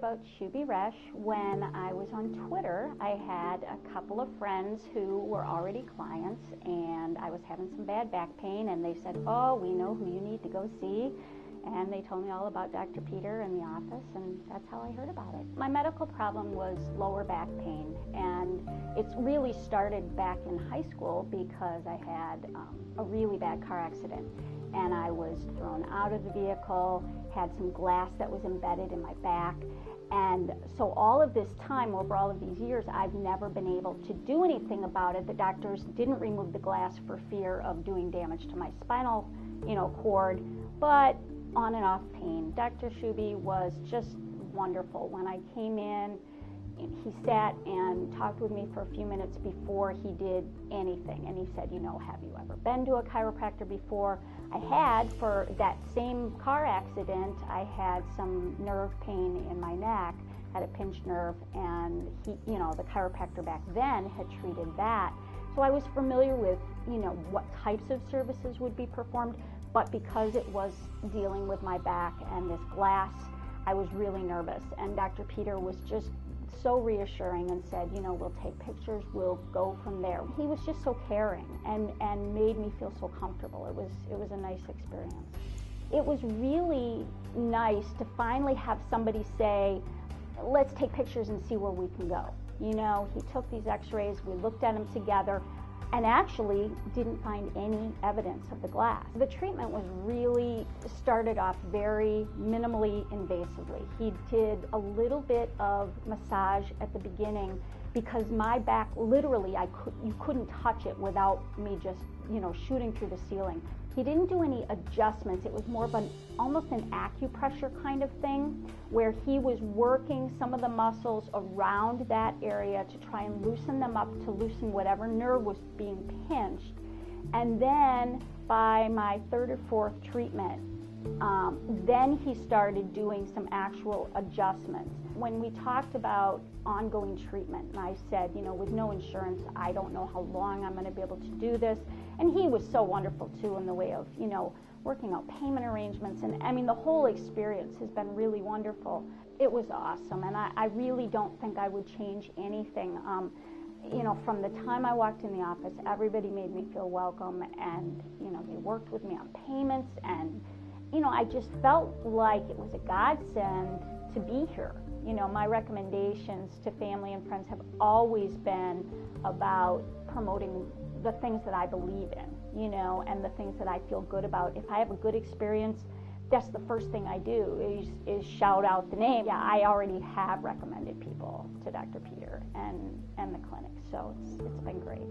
about Schubbe Resch when I was on Twitter. I had a couple of friends who were already clients, and I was having some bad back pain, and they said, oh, we know who you need to go see. And they told me all about Dr. Peter in the office, and that's how I heard about it. My medical problem was lower back pain, and it's really started back in high school because I had a really bad car accident, and I was thrown out of the vehicle, had some glass that was embedded in my back, and so all of this time, over all of these years, I've never been able to do anything about it. The doctors didn't remove the glass for fear of doing damage to my spinal, cord, but on and off pain. Dr. Schubbe was just wonderful. When I came in, he sat and talked with me for a few minutes before he did anything, and he said, have you ever been to a chiropractor before? I had. For that same car accident, I had some nerve pain in my neck, had a pinched nerve, and he, the chiropractor back then had treated that. So I was familiar with, what types of services would be performed, but because it was dealing with my back and this glass, I was really nervous. And Dr. Peter was just so reassuring and said, we'll take pictures, we'll go from there. He was just so caring and made me feel so comfortable. It was a nice experience. It was really nice to finally have somebody say, let's take pictures and see where we can go. He took these x-rays, we looked at them together, and actually didn't find any evidence of the glass. The treatment was really started off very minimally invasively. He did a little bit of massage at the beginning because my back, literally, you couldn't touch it without me just, shooting through the ceiling. He didn't do any adjustments. It was more of almost an acupressure kind of thing, where he was working some of the muscles around that area to try and loosen them up, to loosen whatever nerve was being pinched. And then by my third or fourth treatment, then he started doing some actual adjustments. When we talked about ongoing treatment, and I said, with no insurance, I don't know how long I'm going to be able to do this. And he was so wonderful, too, in the way of, working out payment arrangements. And, the whole experience has been really wonderful. It was awesome, and I really don't think I would change anything. From the time I walked in the office, everybody made me feel welcome, and, they worked with me on payments, and, I just felt like it was a godsend to be here. My recommendations to family and friends have always been about promoting the things that I believe in, and the things that I feel good about. If I have a good experience, that's the first thing I do is shout out the name. Yeah, I already have recommended people to Dr. Peter and the clinic, so it's been great.